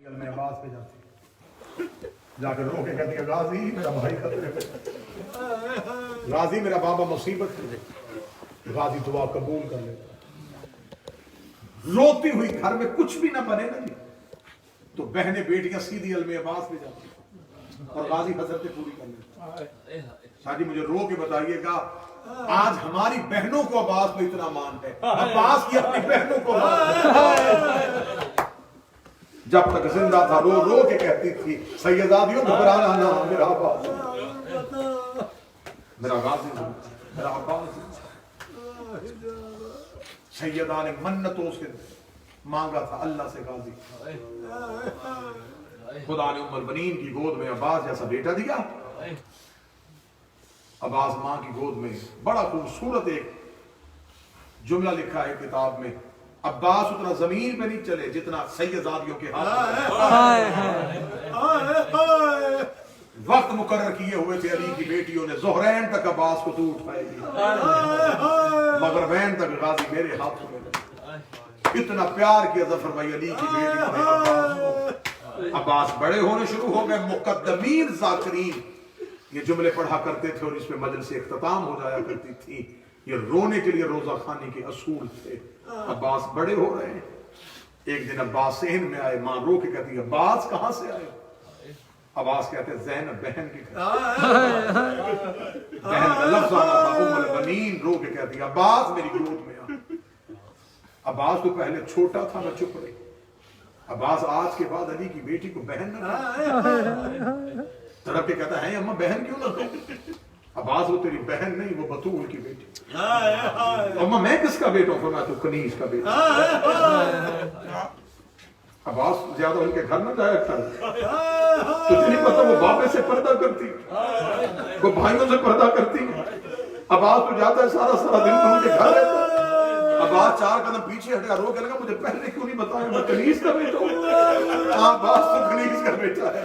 میں عباس پہ جاتی جا کر رو کے کہتی ہے غازی میرا بھائی خطرے پہ، غازی میرا بابا مصیبت میں، غازی دعا قبول کر لیتا، روتی ہوئی گھر میں کچھ بھی نہ بنے نا جی تو بہنیں بیٹیاں سیدھی علم عباس پہ جاتی اور غازی حضرتیں پوری کر لیتا۔ شاہ جی مجھے رو کے بتائیے گا آج ہماری بہنوں کو عباس پہ اتنا مان ہے، عباس کی اپنی بہنوں کو مان ہے۔ جب تک زندہ تھا رو رو کے کہتی تھی سیدادیوں گھبرانا نہ میرا عباس میرا غازی میرا عباس۔ سیدہ نے منتوں سے مانگا تھا اللہ سے غازی، خدا نے ام البنین کی گود میں عباس جیسا بیٹا دیا۔ عباس ماں کی گود میں بڑا خوبصورت ایک جملہ لکھا ہے کتاب میں، عباس اتنا زمین پہ نہیں چلے جتنا سیدادیوں کے ہاتھ میں۔ وقت مقرر کیے ہوئے تھے علی کی بیٹیوں نے، ظہرین تک عباس کو تو اٹھائے گی، مغربین تک غازی میرے ہاتھوں میں۔ اتنا پیار کیا ظفر بھائی علی کی بیٹیوں نے عباس کو۔ عباس بڑے ہونے شروع ہو گئے، مقدمین ذاکرین یہ جملے پڑھا کرتے تھے اور اس میں مجلس اختتام ہو جایا کرتی تھی۔ یہ رونے کے لیے روزہ خانی کے اصول تھے۔ عباس بڑے ہو رہے ہیں، ایک دن عباس صحن میں آئے، ماں رو کے کہتی ہے عباس کہاں سے آئے؟ عباس کہتے ہیں زینب بہن کی گھر۔ بہن کا لفظ آنا تھا، ام البنین رو کے کہتی ہے عباس میری گود میں آ۔ عباس تو پہلے چھوٹا تھا میں چپ رہی، عباس آج کے بعد علی کی بیٹی کو بہن نہ تڑپ کے کہتا ہے اماں بہن کیوں نہ کہوں؟ عباس وہ تیری بہن نہیں، وہ بطول کی بیٹی۔ اماں میں کس کا بیٹا ہوں؟ فرمایا تو کنیز کا بیٹا۔ عباس زیادہ ان کے گھر نہ جایا تھا، تجھے نہیں پتا وہ باپے سے پردہ کرتی، وہ بھائیوں سے پردہ کرتی۔ عباس تو جاتا ہے سارا دن ان کے گھر رہتا۔ عباس 4 قدم پیچھے ہٹ گیا، رو کے لگا مجھے پہلے کیوں نہیں بتایا میں کنیز کا بیٹا ہوں؟ عباس تو کنیز کا بیٹا ہے۔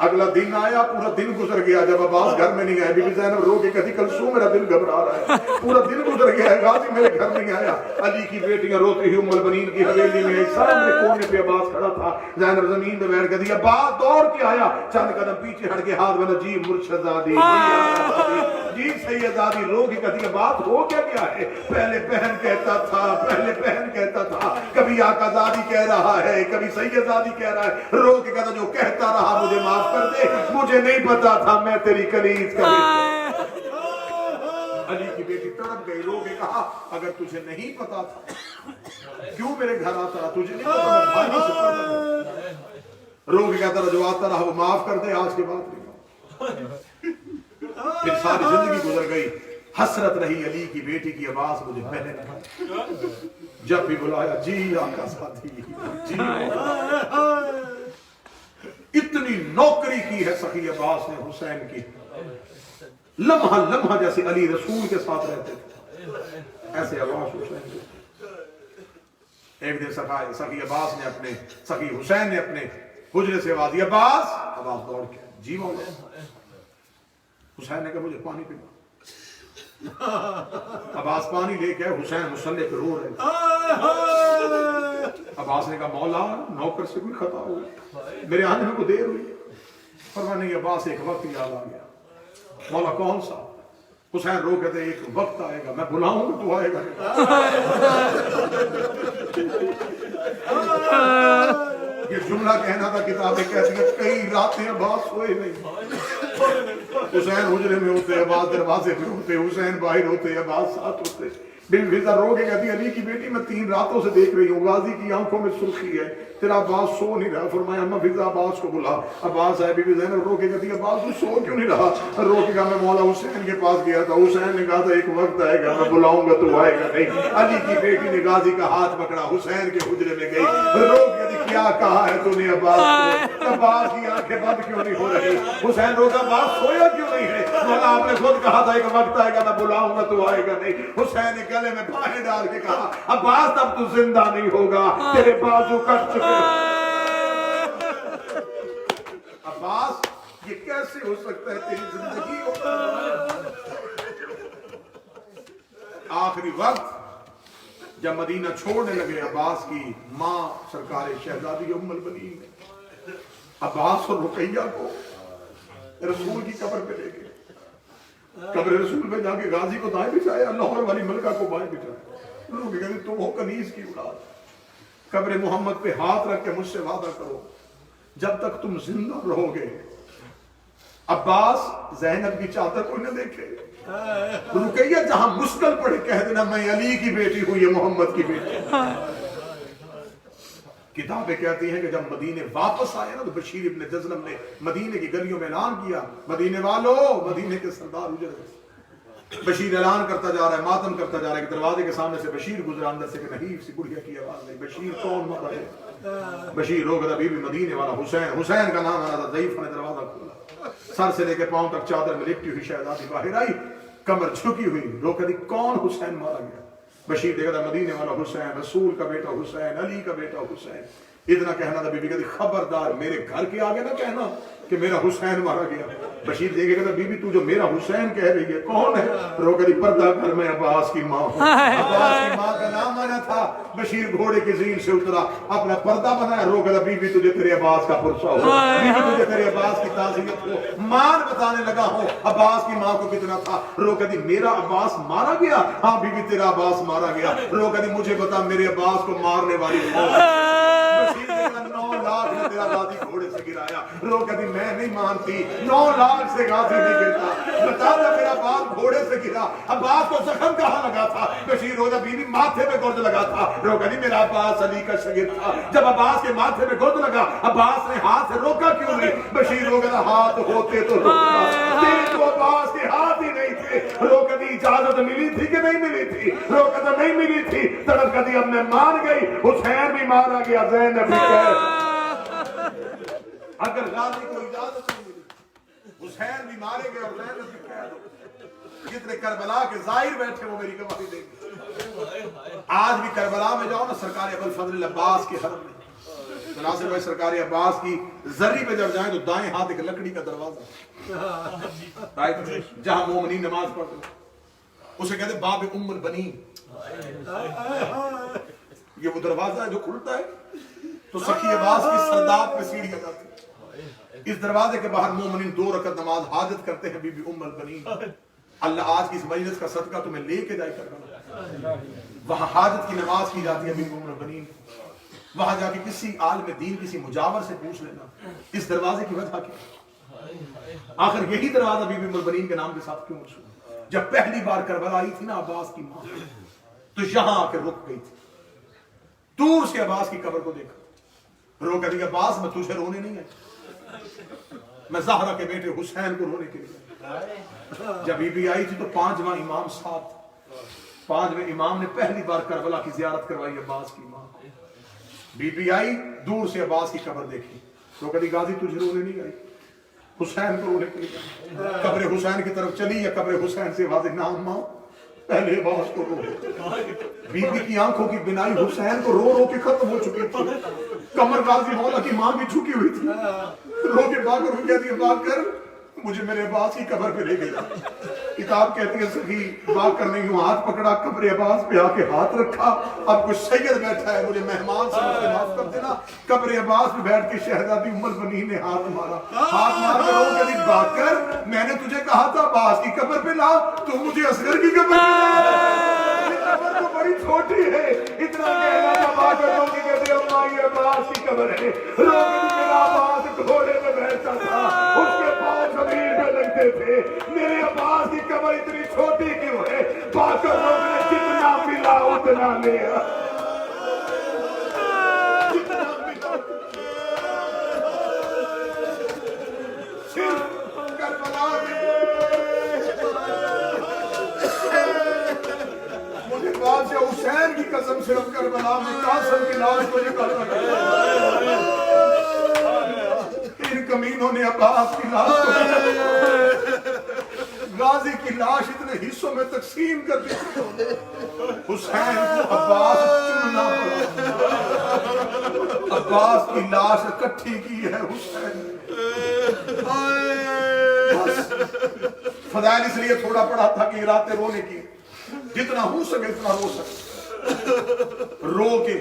اگلا دن آیا، پورا دن گزر گیا، جب عباس گھر میں نہیں آیا بی بی زینب رو کے کہتی کلثوم میرا دل گھبرا رہا ہے، پورا دن گزر گیا ہے غازی میرے گھر نہیں آیا۔ علی کی بیٹیاں روتی ہوئی ام البنین کی حویلی میں ایک سامنے کونے پہ عباس کھڑا تھا، زینب زمین پہ بیٹھ گئی، عباس دوڑ کے آیا، چند قدم پیچھے ہٹ کے ہاتھ بنا جی مرشدزادی جی سیدزادی، رو کے کہتی بات ہو کیا ہے؟ پہلے بہن کہتا تھا، کبھی آقا زادی کہہ رہا ہے، کبھی سیدزادی کہہ رہا ہے، رو کے کہتا جو کہتا رہا مجھے معاف کر دے، مجھے نہیں پتا تھا میں تیری کنیز کا بیٹا۔ علی کی بیٹی تڑپ گئی، رو کے کہا اگر تجھے نہیں پتا تھا کیوں میرے گھر آتا رہا؟ تجھے نہیں پتا میں بھائی سے پردہ کرتا۔ رو کے کہتا رہا جو آتا رہا وہ معاف کر دے، آج کے بعد نہیں۔ پھر ساری زندگی گزر گئی، حسرت رہی علی کی بیٹی کی عباس مجھے بہن، جب بھی بلایا جی آقا زادی جی۔ اتنی نوکری کی ہے سخی عباس نے حسین کی، لمحہ لمحہ جیسے علی رسول کے ساتھ رہتے تھے ایسے عباس حسین کے۔ ایک دن سخی عباس نے سخی حسین نے اپنے حجرے سے آواز دی عباس دوڑ کے جی مولا۔ حسین نے کہا مجھے پانی پینا۔ عباس پانی لے کے حسین مصلی پہ رو رہے تھے۔ عباس نے کہا مولا نوکر سے کوئی خطا ہوئی، میرے آنے میں کو دیر ہوئی؟ فرمایا نہیں عباس ایک وقت یاد آ گیا۔ مولا کون سا؟ حسین رو کہتے ایک وقت آئے گا میں بلاؤں گا تو آئے گا۔ یہ جملہ کہنا تھا، کتابیں کہتی ہیں کئی راتیں عباس سوئے نہیں، حسین حجرے میں ہوتے، عباس دروازے پہ ہوتے، حسین باہر ہوتے، عباس ساتھ ہوتے۔ بن فضا رو کے کہتی علی کی بیٹی میں 3 راتوں سے دیکھ رہی ہوں غازی کی آنکھوں میں سرخی ہے، تیرا عباس سو نہیں رہا۔ فرمایا اما فضا عباس کو بلا۔ عباس ہے بی بی زینب رو کے کہتی عباس تو سو کیوں نہیں رہا؟ رو کے کہا میں مولا حسین کے پاس گیا تھا، حسین نے کہا تھا ایک وقت آئے گا میں بلاؤں گا تو آئے گا نہیں۔ علی کی بیٹی نے غازی کا ہاتھ پکڑا، حسین کے حجرے میں گئی، رو کے کیا کہا ہے تو نے عباس کو؟ عباس کی آنکھیں بند کیوں نہیں ہو رہی؟ حسین رو کا عباس سویا کیوں نہیں ہے؟ مولا آپ نے خود کہا تھا ایک وقت آئے گا میں بلاؤں گا تو آئے گا نہیں۔ حسین نے گلے میں باہیں ڈال کے کہا عباس اب تو زندہ نہیں ہوگا، تیرے بازو کٹ چکے۔ عباس یہ کیسے ہو سکتا ہے تیری زندگی ہو؟ آخری وقت جب مدینہ چھوڑنے لگے عباس کی ماں سرکار شہزادی ام البنین نے عباس اور رقیہ کو رسول کی قبر پہ لے گئے. قبر رسول میں جا کے غازی کو دائیں بچھایا, لاہور والی ملکہ کو بائیں بچھایا. لوگ کہتے تم ہو کنیز کی اولاد, قبر محمد پہ ہاتھ رکھ کے مجھ سے وعدہ کرو جب تک تم زندہ رہو گے عباس زینب کی چادر کوئی نہ دیکھے. رقیہ جہاں مشکل پڑے کہہ دینا میں علی کی بیٹی ہوں, یہ محمد کی بیٹی. کتابیں کہتی ہیں کہ جب مدینے واپس آئے نا تو بشیر ابن جزلم نے مدینے کی گلیوں میں اعلان کیا, مدینے والوں, مدینے کے سردار اجڑ گئے. بشیر اعلان کرتا جا رہا ہے, ماتم کرتا جا رہا ہے کہ دروازے کے سامنے سے بشیر گزرا, اندر سے کہ نحیف سی بڑھیا کی آواز نہیں, بشیر کون مر رہے. بشیر ہو گیا بی بی مدینے والا حسین. حسین کا نام آنا تھا. ضعیف نے دروازہ کھولا, سر سے لے کے پاؤں تک چادر میں لپٹی ہوئی شہزادی باہر آئی, کمر جھکی ہوئی, رو کہتی کون حسین مارا گیا. بشیر دیکھا تھا مدینے والا حسین, رسول کا بیٹا حسین, علی کا بیٹا حسین. اتنا کہنا تھا. بی بی کہتی خبردار میرے گھر کے آگے نہ کہنا کہ میرا حسین مارا گیا. بشیر دیکھے کہتا بی بی تو جو میرا حسین کہہ رہی ہے کون ہے؟ رو کہتی پردہ کر, میں عباس کی ماں ہوں. عباس کی ماں کا نام آنا تھا. بشیر گھوڑے کی زین سے اترا, اپنا پردہ بنایا. رو کہتا بی بی تجھے تیرے عباس کا پرسہ ہو, بی بی تجھے تیرے عباس کی تعزیت ہو. مان بتانے لگا ہوں عباس کی ماں کو کتنا تھا. رو کہتی میرا عباس مارا گیا؟ ہاں بی بی تیرا عباس مارا گیا. رو کہتی مجھے بتا میرے عباس کو مارنے والی کون ہے؟ 9 لاکھ نے تیرا غازی گھوڑے سے گرایا. رو کہتی میں نہیں مانتی, 9 لاکھ سے غازی نہیں گرتا. بتا دے میرا باپ گھوڑے سے گرا, عباس کو زخم کہاں لگا تھا؟ بشیر روزہ بیوی ماتھے پہ گرد لگا تھا. رو کہتی میرا عباس علی کا شاگرد تھا. جب عباس کے ماتھے پہ گرد لگا عباس نے ہاتھ سے روکا کیوں نہیں؟ بشیر رو کہتا ہاتھ ہوتے تو روکتا, تیرے تو عباس کے ہاتھ ہی نہیں تھے. رو کہتی اجازت ملی تھی کہ نہیں ملی تھی؟ رو کہتا نہیں ملی تھی. تڑپ کہتی اب میں مان گئی, حسین بھی مارا گیا, زینب بھی کہہ. اگر غازی کو اجازت نہیں ملی حسین بھی مارے گئے اور زینب بھی کہہ دو. جتنے کربلا کے ظاہر بیٹھے وہ میری گواہی دیں گے. آج بھی کربلا میں جاؤ نا, سرکار ابوالفضل عباس کے حرم میں ناصر بھائی سرکار عباس کی زری پہ جب جائیں تو دائیں ہاتھ ایک لکڑی کا دروازہ جہاں مومنین نماز پڑھتے ہیں, اسے کہتے باب ام البنین. یہ وہ دروازہ ہے جو کھلتا ہے تو سخی عباس کی سرداب پہ سیڑھی جاتی ہے. اس دروازے کے باہر مومنین 2 رکعت نماز حاجت کرتے ہیں. بی بی ام البنین, اللہ آج کی اس مجلس کا صدقہ تمہیں لے کے جائے کرنا. وہاں حاجت کی نماز کی جاتی ہے. بی بی ام البنین وہاں جا کے کسی عالم دین, کسی مجاور سے پوچھ لینا اس دروازے کی وجہ کیا. آخر یہی دروازہ بی بی ام البنین کے نام کے ساتھ کیوں مشہور؟ جب پہلی بار کربلا آئی تھی نا عباس کی ماں, تو یہاں آ کے رک گئی تھی. دور سے عباس کی قبر کو دیکھا, رو کہتی ہے عباس میں تجھے رونے نہیں آئی, میں زہرا کے بیٹے حسین کو رونے کے لیے. جب بی بی آئی تھی تو 5واں امام ساتھ, 5ویں امام نے پہلی بار کربلا کی زیارت کروائی عباس کی ماں کو. بی بی آئی دور سے عباس کی قبر دیکھی, تو کہتی غازی تجھے رونے نہیں آئی, حسین کو رونے کے لیے. قبر حسین کی طرف چلی, یا قبر حسین سے واضح نام ماں پہلے عباس کو رو. بی بی کی آنکھوں کی بینائی حسین کو رو رو کے ختم ہو چکی تھی. کمر غازی مولا کی ماں بھی جھکی ہوئی تھی. رو کے باکر ہو کہتی ہے باکر مجھے میرے عباس کی قبر پہ لے گیا. کتاب کہتی ہے سخی باکر نے یوں ہاتھ پکڑا, قبر عباس پہ آ کے ہاتھ رکھا. اب کچھ سید بیٹھا ہے, مجھے مہمان سمجھ کے معاف کر دینا. قبر عباس پہ بیٹھ کے شہزادی ام البنین نے ہاتھ مارا. ہاتھ مار کے رو کہتی باکر میں نے تجھے کہا تھا عباس کی قبر پہ لا, تو مجھے اصغر کی قبر پہ لا. یہ قبر تو بڑی چھوٹی ہے. اتنا کہنا تھا باکر رو کے کہتے اماں یہ عباس کی قبر ہے. رو کے میرا عباس گھوڑے پہ بیٹھتا تھا, اس کے پاؤں زمین پہ لگتے تھے. میرے عباس کی قبر اتنی چھوٹی کیوں ہے؟ باکر لوگ نے جتنا ملا اتنا لیا. صرف کربلا مجھے بادشاہ حسین کی قسم صرف کربلا میں قاسم کی لاش کو یہ کرنا ہے. ان کمینوں نے عباس کی لاش کو غازی کی لاش اتنے حصوں میں تقسیم کر دی. حسین کو عباس چننا پڑا. عباس کی لاش اکٹھی کی ہے حسین. فضائل اس لیے تھوڑا پڑا تھا کہ راتیں رونے کی, جتنا ہو سکے اتنا رو سکے. رو کے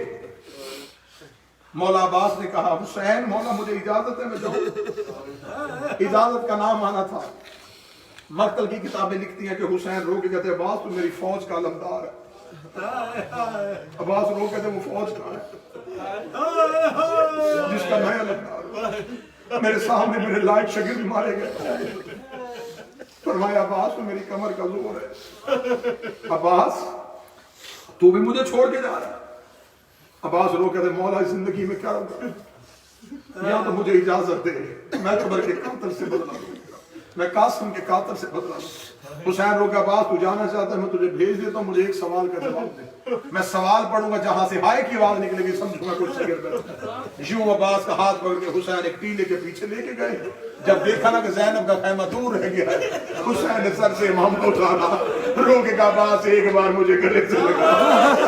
مولا عباس نے کہا حسین مولا مجھے اجازت ہے میں جاؤں؟ اجازت کا نام آنا تھا. مقتل کی کتابیں لکھتی ہیں کہ حسین رو کے کہتے ہیں عباس تو میری فوج کا علمدار ہے. عباس رو کہتے ہیں وہ فوج کا ہے جس کا میں علمدار ہوں. میرے سامنے میرے لائق شاگرد مارے گئے. فرمایا عباس تو میری کمر کا زور ہے. عباس تو بھی مجھے چھوڑ کے جا رہا ہے. عباس رو کہتے ہیں مولا اس زندگی میں کیا ہوگا یا تو مجھے اجازت دے میں قبر کے قاتل سے بدلا لوں, میں قاسم کے قاتل سے بدلا لوں. حسین رو کہ عباس تو جانا چاہتا ہے میں تجھے بھیج دیتا ہوں, مجھے ایک سوال کا جواب دے. میں سوال پڑھوں گا جہاں سے ہائے کی آواز نکلے گی سمجھوں گا کچھ شاگرد ہے. یوں عباس کا ہاتھ پکڑ کے حسین ایک ٹیلے کے پیچھے لے کے گئے. جب دیکھا نا کہ زینب کا خیمہ دور رہ گیا ہے, حسین نے سر سے امام کو اٹھانا, رو کے کہا عباس ایک بار مجھے گلے سے لگا.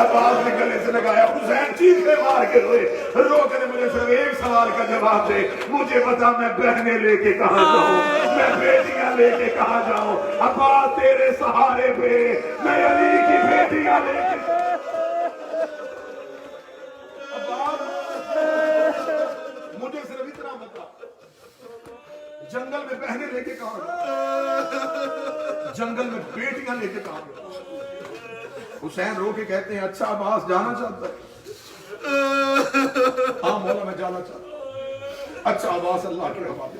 عباس نے گلے سے لگایا. حسین چیخے مار کے روئے. رو کے مجھے صرف ایک سوال کا جواب دے, مجھے بتا میں بہنیں لے کے کہاں جاؤں, میں بیٹیاں لے کے کہاں جاؤں. عباس تیرے سہارے پہ میں علی کی بیٹیاں لے کے مجھے صرف اتنا بتا جنگل میں بہنیں لے کے کہاں گئے, جنگل میں بیٹیاں لے کے کہاں گئے. حسین رو کے کہتے ہیں اچھا عباس جانا چاہتا ہے؟ ہاں مولا میں جانا چاہتا ہوں. اچھا عباس اللہ کے حوالے.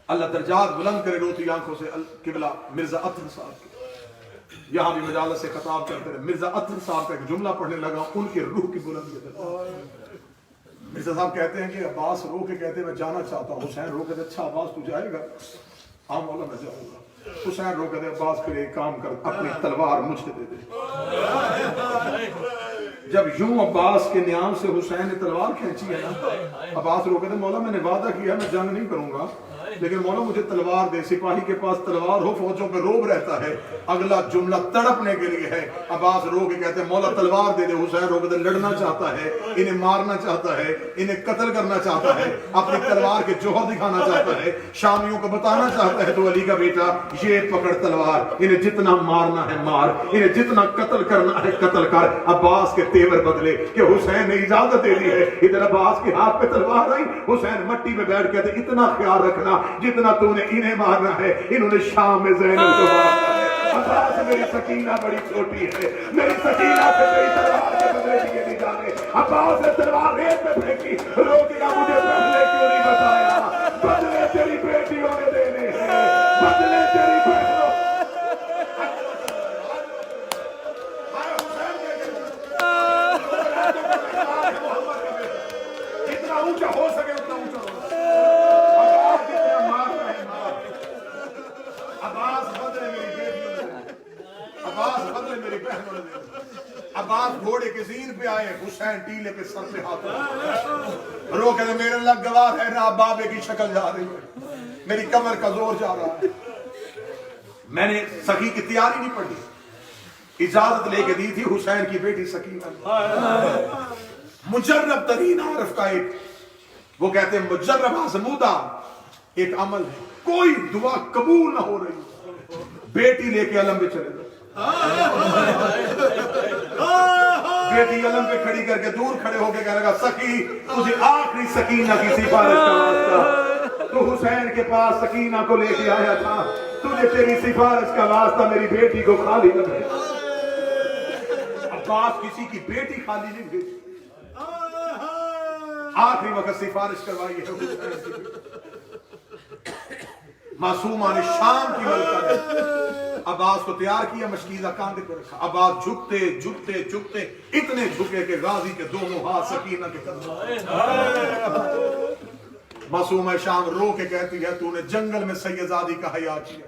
اللہ درجات بلند کرے روتی آنکھوں سے قبلہ مرزا اطہر صاحب کے یہاں بھی مجالس سے خطاب کرتے رہے. مرزا اطہر صاحب کا ایک جملہ پڑھنے لگا, ان کے روح کی بلندی ہے. مرزا صاحب کہتے ہیں کہ عباس رو کے کہتے ہیں میں جانا چاہتا ہوں. حسین رو کہتے ہیں اچھا عباس تو جائے گا؟ ہاں مولا میں جاؤں گا. حسین رو کہتے ہیں عباس پھر ایک کام کر اپنی تلوار مجھے دے دے. جب یوں عباس کے نیام سے حسین نے تلوار کھینچی ہے نا, عباس رو کہتے ہیں مولا میں نے وعدہ کیا میں جنگ نہیں کروں گا لیکن مولا مجھے تلوار دے. سپاہی کے پاس تلوار ہو فوجوں پہ روب رہتا ہے. اگلا جملہ تڑپنے کے لیے ہے. عباس رو کے کہتے ہیں مولا تلوار دے دے. حسین رو کہتے ہیں لڑنا چاہتا ہے, انہیں مارنا چاہتا ہے, انہیں قتل کرنا چاہتا ہے, اپنی تلوار کے جوہر دکھانا چاہتا ہے, شامیوں کو بتانا چاہتا ہے تو علی کا بیٹا یہ پکڑ تلوار, انہیں جتنا مارنا ہے مار, انہیں جتنا قتل کرنا ہے قتل کر. عباس کے تیور بدلے کہ حسین نے اجازت دے دی ہے. ادھر عباس کے ہاتھ پہ تلوار آئی. حسین مٹی میں بیٹھ کہتے اتنا خیال رکھنا جتنا تو نے انہیں مارنا ہے انہوں نے شام میں زینب کو مارنا ہے. عباس میری سکینہ بڑی چھوٹی ہے, میری سکینہ سے میری تلوار کے بدلے دیے نہیں جانے. عباس نے تلوار ریت میں پھینکی. روکے گا مجھے پہلے کیوں نہیں بتایا, بدلے تیری بیٹیوں نے دینے ہیں, بدلے تیری بہنوں. جتنا اونچا ہو سکے اتنا اونچا ہو. عباس جتنا مارنا ہے مار. عباس بدلے میری بیٹیوں نے دینے, عباس بدلے میری بہنوں نے دینے. عباس گھوڑے کے زین پہ آئے, حسین ٹیلے کے سر پہ ہاتھ رکھے. رو کہتے میرے اللہ گواہ ہے نا بابے کی شکل جا رہی ہے, میری کمر کا زور جا رہا ہے. میں نے سخی کی تیاری نہیں پڑھی, اجازت لے کے دی تھی حسین کی بیٹی سکینہ. مجرب ترین عارف کا ایک, وہ کہتے ہیں مجرب آزمودہ ایک عمل ہے, کوئی دعا قبول نہ ہو رہی, بیٹی لے کے علم پہ چلے جاؤ. بیٹی علم پہ کھڑی کر کے دور کھڑے ہو کے کہنے لگا سخی تجھے آخری سکینہ کی سفارش کا واسطہ, تو حسین کے پاس سکینہ کو لے کے آیا تھا, تجھے تیری سفارش کا واسطہ میری بیٹی کو خالی کر دے. عباس کسی کی بیٹی خالی نہیں بھیجی, آخری وقت سفارش کروائی ہے. معصومہ نے شام کی ملکہ نے عباس کو تیار کیا, مشکیزہ کاندھے پر رکھا. عباس جھکتے جھکتے جھکتے اتنے جھکے کہ غازی کے دونوں ہاتھ سکینہ کے قدم. معصومہ شام رو کے کہتی ہے تو نے جنگل میں سیدزادی کا حیا کیا,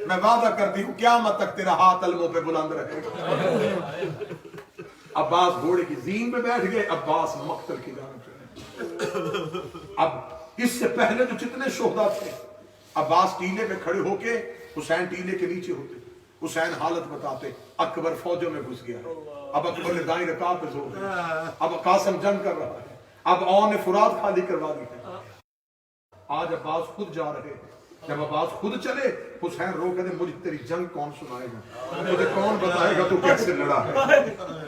میں وعدہ کرتی ہوں قیامت تک تیرا ہاتھ علموں پہ بلند رہے گا. عباس گھوڑے کی زین پہ بیٹھ گئے, عباس مقتل کی جانب چلے. اب اس سے پہلے جو جتنے شہداء تھے, عباس ٹیلے پہ کھڑے ہو کے, حسین ٹیلے کے نیچے ہوتے, حسین حالت بتاتے, اکبر فوجوں میں گھس گیا, اب اکبر نے دائیں رکاب پہ زور دیا, اب قاسم جنگ کر رہا ہے, اب اون نے فرات خالی کروا دی ہے. آج عباس خود جا رہے ہیں, جب عباس خود چلے حسین رو کہتے مجھے تیری جنگ کون سنائے گا, مجھے کون بتائے گا تو کیسے لڑا ہے.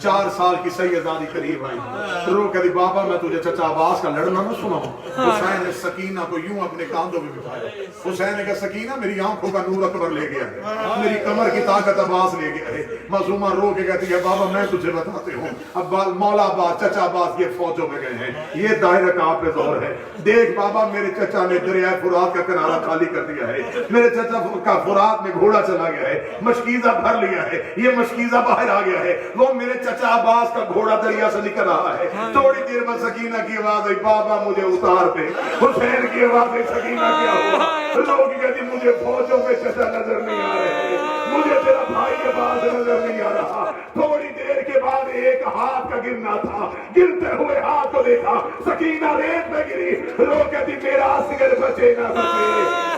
4 سال کی سیدزادی قریب آئی, رو کہتی بابا میں تجھے چچا عباس کا لڑنا نہ سناؤں. حسین نے سکینہ کو یوں اپنے کاندھوں میں بٹھایا. حسین نے کہا سکینہ میری آنکھوں کا نور اکبر لے گیا ہے, میری کمر کی طاقت عباس لے گیا ہے. معصومہ رو کے کہتی ہے بابا میں تجھے بتاتے ہوں, اب مولا عباس چچا عباس یہ فوجوں میں گئے ہیں, یہ دائرہ کا آپ پہ زور ہے. دیکھ بابا میرے چچا نے دریائے فرات کا کنارہ خالی کر دیا ہے, میرے چچا کا فرات میں گھوڑا چلا گیا ہے, مشکیزہ بھر لیا ہے, یہ مشکیزہ باہر آ گیا ہے, وہ میرے چچا عباس کا گھوڑا دریا سے نکل رہا ہے. تھوڑی دیر میں سکینہ کی آواز آئی بابا مجھے اتار دے. حسین کی آواز آئی سکینہ کیا ہوا؟ لوگ کہتی مجھے فوجوں میں چچا نظر نہیں آ رہے, مجھے تیرا بھائی کے پاس نظر نہیں آ رہا. تھوڑی دیر کے بعد ایک ہاتھ کا گرنا تھا, گرتے ہوئے ہاتھ کو دیکھا, سکینہ ریت میں گری. لوگ کہتی میرا اصغر بچے نہ سکے,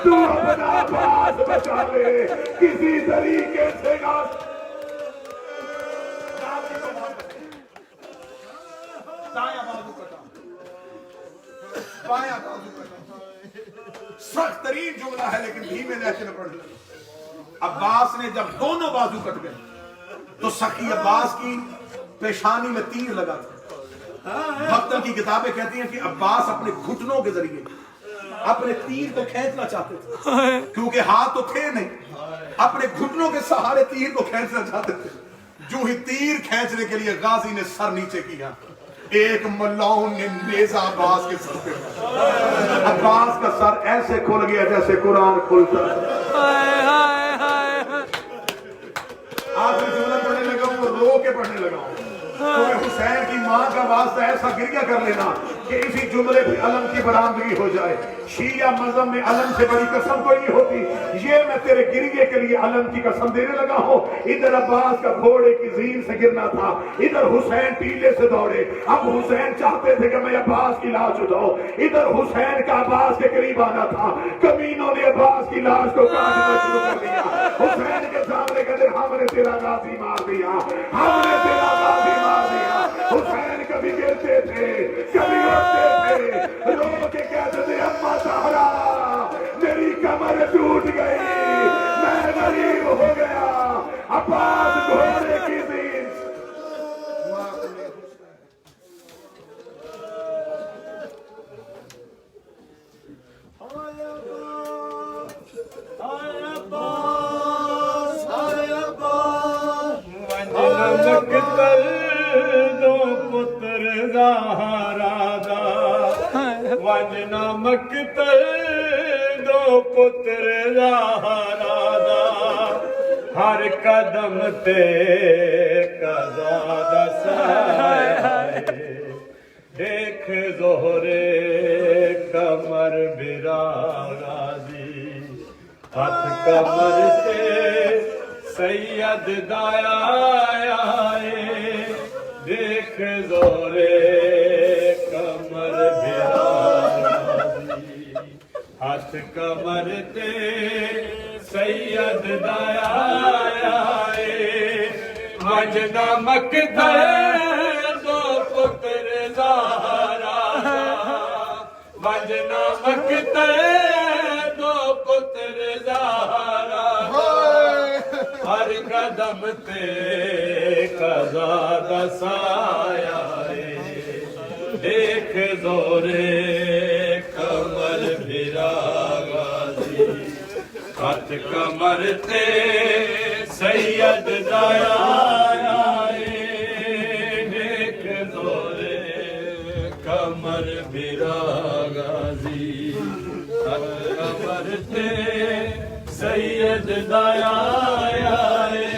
تو اپنا باس بچا لے کسی طریقے سے. سخت ترین جملہ ہے لیکن دھیمے لہجے میں پڑھ لیں. عباس نے جب دونوں بازو کٹ گئے تو سخی عباس کی پیشانی میں تیر لگا تھا. مقتل کی کتابیں کہتی ہیں کہ عباس اپنے گھٹنوں کے ذریعے اپنے تیر کو کھینچنا چاہتے تھے, کیونکہ ہاتھ تو تھے نہیں, اپنے گھٹنوں کے سہارے تیر کو کھینچنا چاہتے تھے. جو ہی تیر کھینچنے کے لیے غازی نے سر نیچے کیا, ایک ملعون نے نیزہ عباس کے سر پہ, عباس کا سر ایسے کھل گیا جیسے قرآن کھلتا. آخری جملہ پڑھنے لگا ہوں, وہ رو کے پڑھنے لگا ہوں. تمہیں حسین کی ماں کا واسطہ ایسا گریہ کر لینا کہ اسی جملے پہ علم کی برآمدگی ہو جائے. شیعہ مذہب میں علم سے بڑی قسم کوئی نہیں ہوتی. یہ میں تیرے گریہ کے لیے علم کی قسم دینے لگا ہوں. ادھر عباس کا گھوڑے کی زین سے گرنا تھا, ادھر حسین ٹیلے سے دوڑے. اب حسین چاہتے تھے کہ میں عباس کی لاش اٹھاؤں, ادھر حسین کا عباس کے قریب آنا تھا. کمینوں نے عباس کی لاش کو کاٹنا شروع کر دیا. حسین کے سامنے کہتے ہم نے تیرا غازی مار دیا, ہم نے تیرا غازی مار دیا. حسین کبھی گرتے تھے کبھی اٹھتے تھے, رو کے کہتے تھے اما زہرا میری کمر ٹوٹ گئی, میں غریب ہو گیا. عباس گھوڑے کی زین وجنا مقتل دو پتر زہرا دا, ہر قدم تے قضا دا سایہ, دیکھ زہرے کمر برا غازی, ہاتھ کمر تے سید دایا آئے, دیکھ زہرے کمر برا غازی, ہاتھ کمر تے سید دایا آئے. وجنا مقتل دو پتر زہرا دا, وجنا مقتل دو پتر زہرا دا, ہر قدم تے قضا دا سایہ, دیکھ زورے کمر بھرا غازی, ہاتھ کمر تے سید دایا آئے, دیکھ زورے کمر بھرا غازی, ہاتھ کمر تے سید دایا آئے.